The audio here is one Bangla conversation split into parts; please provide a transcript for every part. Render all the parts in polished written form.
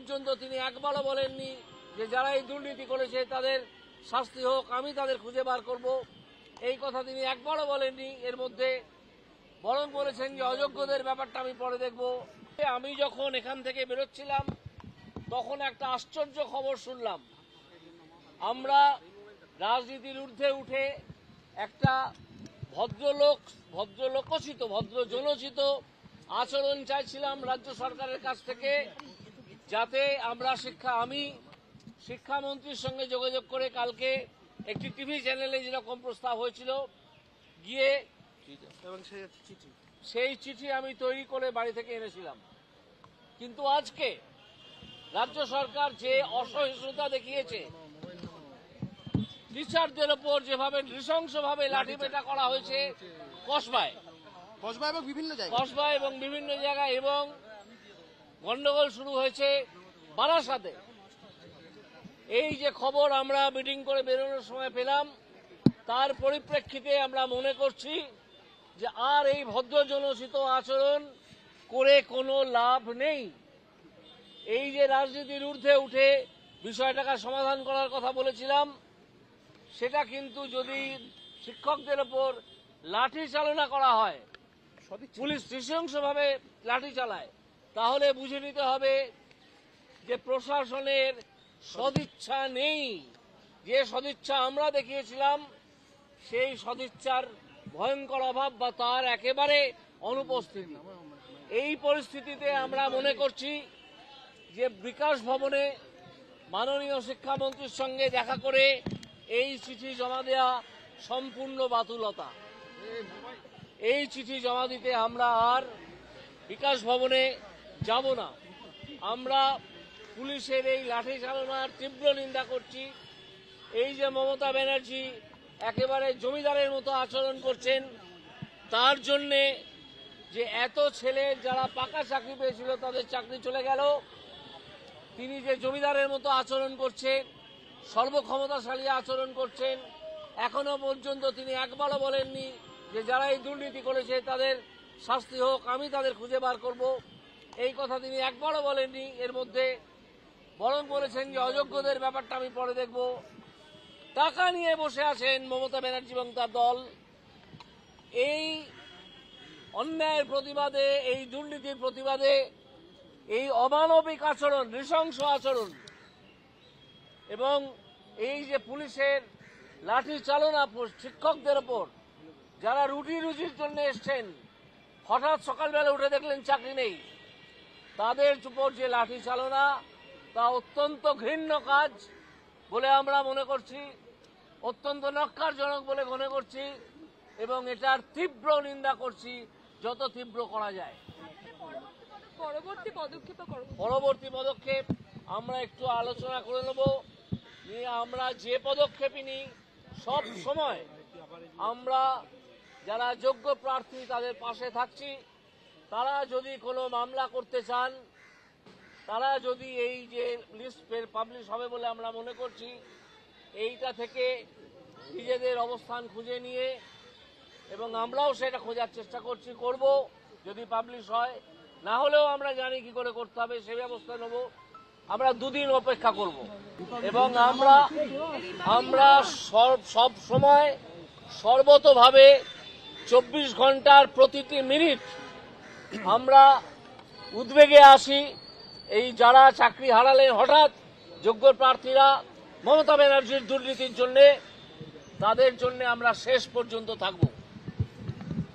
পর্যন্ত তিনি একবারও বলেননি যে যারা এই দুর্নীতি করেছে তাদের শাস্তি হোক, আমি তাদের খুঁজে বার করব। এই কথা তিনি একবারও বলেননি এর মধ্যে, বরং বলেছেন যে অযোগ্যদের ব্যাপারটা আমি পরে দেখব। আমি যখন এখান থেকে বেরোচ্ছিলাম তখন একটা আশ্চর্য খবর শুনলাম। আমরা রাজনীতির ঊর্ধ্বে উঠে একটা ভদ্রজনোচিত আচরণ চাইছিলাম রাজ্য সরকারের কাছ থেকে, যাতে আমরা আমি শিক্ষামন্ত্রীর সঙ্গে যোগাযোগ করে কালকে একটি টিভি চ্যানেলে যেরকম প্রস্তাব হয়েছিল গিয়ে সেই চিঠি আমি তৈরি করে বাড়ি থেকে এনেছিলাম। কিন্তু আজকে রাজ্য সরকার যে অসহিষ্ণুতা দেখিয়েছে, টিচারদের ওপর যেভাবে নৃশংসভাবে লাঠিপেটা করা হয়েছে কসবায় এবং বিভিন্ন জায়গায়, এবং গন্ডগোল শুরু হয়েছে বারাসাতে, এই যে খবর আমরা মিটিং করে বেরোনোর সময় পেলাম, তার পরিপ্রেক্ষিতে আমরা মনে করছি যে আর এই ভদ্রজনোচিত আচরণ করে কোনো লাভ নেই। এই যে রাজনীতির ঊর্ধ্বে উঠে বিষয়টাকে সমাধান করার কথা বলেছিলাম, সেটা কিন্তু যদি শিক্ষকদের ওপর লাঠি চালনা করা হয়, পুলিশ নৃশংসভাবে লাঠি চালায়, তাহলে বুঝে নিতে হবে যে প্রশাসনের সদিচ্ছা নেই। যে সদিচ্ছা আমরা দেখিয়েছিলাম সেই সদিচ্ছার ভয়ঙ্কর অভাব বা তার একেবারে অনুপস্থিতি। এই পরিস্থিতিতে আমরা মনে করছি যে বিকাশ ভবনে মাননীয় শিক্ষামন্ত্রীর সঙ্গে দেখা করে এই চিঠি জমা দেওয়া সম্পূর্ণ বাতুলতা। এই চিঠি জমা দিতে আমরা আর বিকাশ ভবনে যাব না। আমরা পুলিশের এই লাঠি চালনার তীব্র নিন্দা করছি। এই যে মমতা ব্যানার্জি একেবারে জমিদারের মতো আচরণ করছেন, তার জন্যে যে এত ছেলে যারা পাকা চাকরি পেয়েছিল তাদের চাকরি চলে গেল, তিনি যে জমিদারের মতো আচরণ করছেন, সর্বক্ষমতাশালী আচরণ করছেন, এখনো পর্যন্ত তিনি একবারও বলেননি যে যারা এই দুর্নীতি করেছে তাদের শাস্তি হোক, আমি তাদের খুঁজে বার করব। এই কথা তিনি একবারও বলেননি এর মধ্যে, বরং বলেছেন যে অযোগ্যদের ব্যাপারটা আমি পরে দেখব। টাকা নিয়ে বসে আছেন মমতা ব্যানার্জি এবং তার দল। এই অন্যায়ের প্রতিবাদে, এই দুর্নীতির প্রতিবাদে, এই অমানবিক আচরণ, নৃশংস আচরণ এবং এই যে পুলিশের লাঠি চালনা শিক্ষকদের ওপর, যারা রুজির জন্য এসছেন, হঠাৎ সকালবেলা উঠে দেখলেন চাকরি নেই, তাদের উপর যে লাঠি চালনা, তা অত্যন্ত ঘৃণ্য কাজ বলে আমরা মনে করছি, অত্যন্ত ন্যক্কারজনক বলে মনে করছি, এবং এটার তীব্র নিন্দা করছি, যত তীব্র করা যায়। পরবর্তী পদক্ষেপ আমরা একটু আলোচনা করে নেব। আমরা যে পদক্ষেপই নিই, সব সময় আমরা যারা যোগ্য প্রার্থী তাদের পাশে থাকছি। তারা যদি কোনো মামলা করতে চান, তারা যদি এই যে লিস্ট পাবলিশ হবে বলে আমরা মনে করছি, এইটা থেকে নিজেদের অবস্থান খুঁজে নিয়ে, এবং আমরাও সেটা খোঁজার চেষ্টা করব, যদি পাবলিশ হয়, না হলেও আমরা জানি কি করে করতে হবে, সে ব্যবস্থা নেব। আমরা দুদিন অপেক্ষা করব এবং আমরা সব সময় সর্বতভাবে 24 ঘন্টার প্রতিটি মিনিট আমরা উদ্বেগে আসি। এই যারা চাকরি হারালেন হঠাৎ যোগ্য প্রার্থীরা মমতা ব্যানার্জির দুর্নীতির জন্য, তাদের জন্য আমরা শেষ পর্যন্ত থাকব।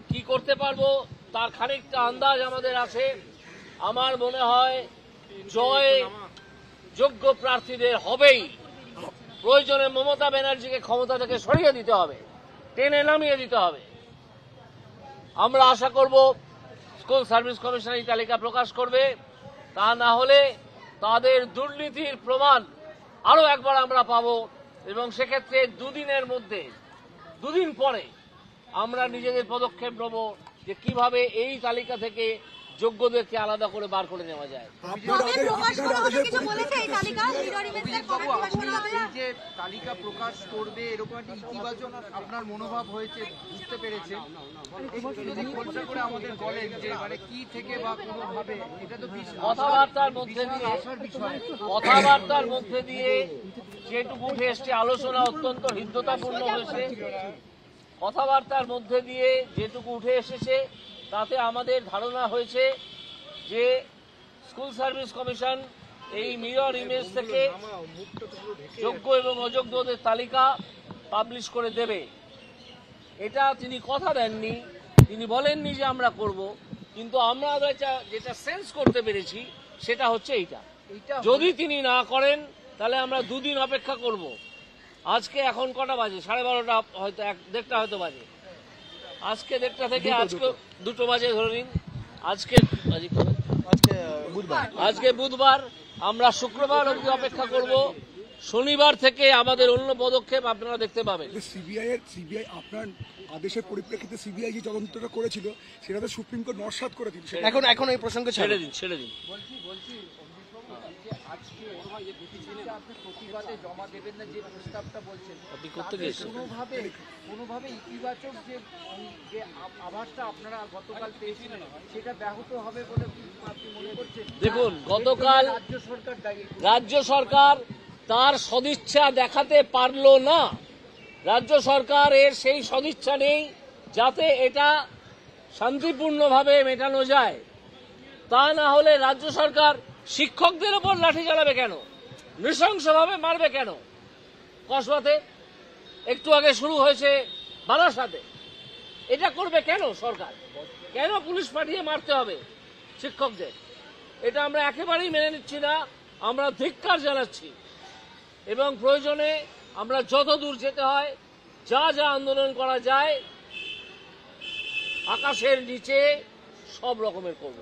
কি করতে পারবো তার খানিকটা আন্দাজ আমাদের আছে। আমার মনে হয় জয় যোগ্য প্রার্থীদের হবেই। প্রয়োজনে মমতা ব্যানার্জিকে ক্ষমতা থেকে সরিয়ে দিতে হবে, টেনে নামিয়ে দিতে হবে। আমরা আশা করব স্কুল সার্ভিস কমিশন এই তালিকা প্রকাশ করবে। তা না হলে তাদের দুর্নীতির প্রমাণ আরো একবার আমরা পাব, এবং সেক্ষেত্রে দুদিন পরে আমরা নিজেদের পদক্ষেপ নেব যে কিভাবে এই তালিকা থেকে যোগ্যদেরকে আলাদা করে বার করে নেওয়া যায়। যে তালিকা প্রকাশ করবে এরকম একটা ইতিবাচক আপনার মনোভাব হয়েছে বুঝতে পেরেছেন, যদি খোলসা করে আমাদের বলেন যে মানে কি থেকে বা কোনোভাবে এটা তো কথাবার্তার মধ্যে দিয়ে যেটুকু উঠে এসছে, আলোচনা অত্যন্ত হৃদ্যতাপূর্ণ হয়েছে। কথাবার্তার মধ্যে দিয়ে যেটুকু উঠে এসেছে তাতে আমাদের ধারণা হয়েছে যে স্কুল সার্ভিস কমিশন এই মিরর ইমেজ থেকে যোগ্য এবং অযোগ্যদের তালিকা পাবলিশ করে দেবে। এটা তিনি কথা দেননি, তিনি বলেননি যে আমরা করব, কিন্তু আমরা যেটা সেন্স করতে পেরেছি সেটা হচ্ছে এইটা। যদি তিনি না করেন তাহলে আমরা দুদিন অপেক্ষা করব। আজকে এখন কটা বাজে? 12:30 হয়তো 1-1:30 হয়তো বাজে। আজকে 1:30 থেকে আজকে 2টো বাজে ধরে নিন। আজকে বুধবার, আমরা শুক্রবার অবধি অপেক্ষা করব। শনিবার থেকে আমাদের অন্য পদক্ষেপ আপনারা দেখতে পাবেন। সিবিআই আপনার আদেশের পরিপ্রেক্ষিতে সিবিআই যে তদন্তটা করেছিল সেটা তো সুপ্রিম কোর্ট নস্যাৎ করে দিন। এখন এই প্রসঙ্গে ছেড়ে দিন। বলছি আপনি প্রতিবাদে জমা দেবেন না যে প্রস্তাবটা বলছেন, কোনোভাবে ইতিবাচক যে আভাসটা আপনারা গতকাল পেয়েছিলেন সেটা ব্যাহত হবে বলে আপনি মনে করছেন? দেখুন, গতকাল রাজ্য সরকার তার সদিচ্ছা দেখাতে পারল না। রাজ্য সরকারের সেই সদিচ্ছা নেই যাতে এটা শান্তিপূর্ণভাবে মেটানো যায়। তা না হলে রাজ্য সরকার শিক্ষকদের ওপর লাঠি চালাবে কেন? নৃশংসভাবে মারবে কেন? কসবাতে একটু আগে শুরু হয়েছে, বারাসাতে। এটা করবে কেন সরকার? কেন পুলিশ পাঠিয়ে মারতে হবে শিক্ষকদের? এটা আমরা একেবারেই মেনে নিচ্ছি না। আমরা ধিক্কার জানাচ্ছি এবং প্রয়োজনে আমরা যত দূর যেতে হয়, যা যা আন্দোলন করা যায় আকাশের নিচে সব রকমের করব।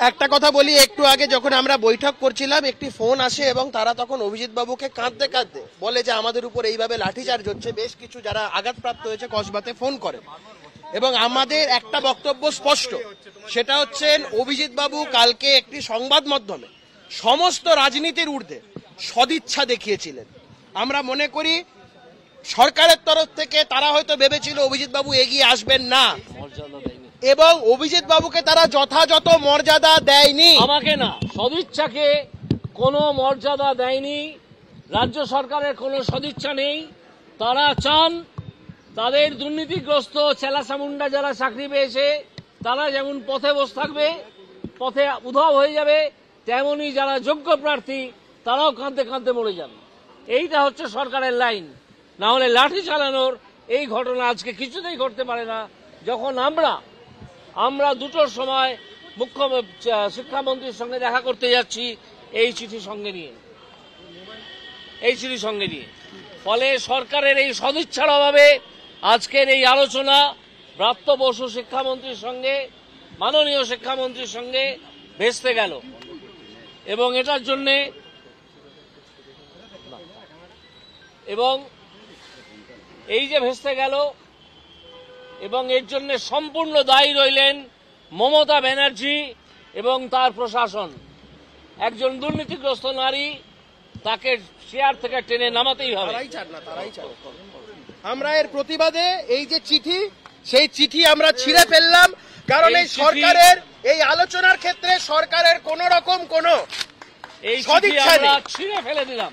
একটা কথা বলি, একটু আগে যখন আমরা বৈঠক করছিলাম একটি ফোন আসে এবং তারা তখন অভিজিৎ বাবুকে কাঁদতে কাঁদতে বলে যে আমাদের উপর এইভাবে লাঠিচার্জ হচ্ছে। বেশ কিছু যারা আঘাতপ্রাপ্ত হয়েছে কসবাতে ফোন করে এবং আমাদের একটা বক্তব্য স্পষ্ট, সেটা হচ্ছে অভিজিৎ বাবু কালকে একটি সংবাদ মাধ্যমে সমস্ত রাজনীতির ঊর্ধ্বে সদিচ্ছা দেখিয়েছিলেন। আমরা মনে করি সরকারের তরফ থেকে তারা হয়তো ভেবেছিল অভিজিৎ বাবু এগিয়ে আসবেন না এবং অভিজিৎ বাবুকে তারা যথাযথ মর্যাদা দেয়নি। আমাকে না, সদিচ্ছাকে কোনো মর্যাদা দেয়নি। রাজ্য সরকারের কোনো সদিচ্ছা নেই। তারা চান তাদের দুর্নীতিগ্রস্ত চেলাচামুন্ডা যারা চাকরি পেয়েছে তারা যেমন পথে বসে থাকবে, পথে উধাও হয়ে যাবে, তেমনি যারা যোগ্য প্রার্থী তারাও কাঁদতে কাঁদতে মরে যাবে। এইটা হচ্ছে সরকারের লাইন। না হলে লাঠি চালানোর এই ঘটনা আজকে কিছুতেই ঘটতে পারে না। যখন আমরা 2টোর সময় শিক্ষামন্ত্রীর সঙ্গে দেখা করতে যাচ্ছি এই চিঠি সঙ্গে নিয়ে, ফলে সরকারের এই সদিচ্ছার অভাবে আজকের এই আলোচনা ব্রাত্য বসু শিক্ষামন্ত্রীর সঙ্গে, মাননীয় শিক্ষামন্ত্রীর সঙ্গে ভেস্তে গেল এবং এটার জন্যে এবং এই যে ভেস্তে গেল এবং এর জন্য সম্পূর্ণ দায়ী রইলেন মমতা ব্যানার্জি এবং তার প্রশাসন। একজন দুর্নীতিগ্রস্ত নারী, তাকে চেয়ার থেকে টেনে নামাতেই হবে। আমরা এর প্রতিবাদে এই যে চিঠি, সেই চিঠি আমরা ছিঁড়ে ফেললাম, কারণ এই সরকারের এই আলোচনার ক্ষেত্রে সরকারের কোন রকম কোন সদিচ্ছা নেই। ছিঁড়ে ফেলে দিলাম।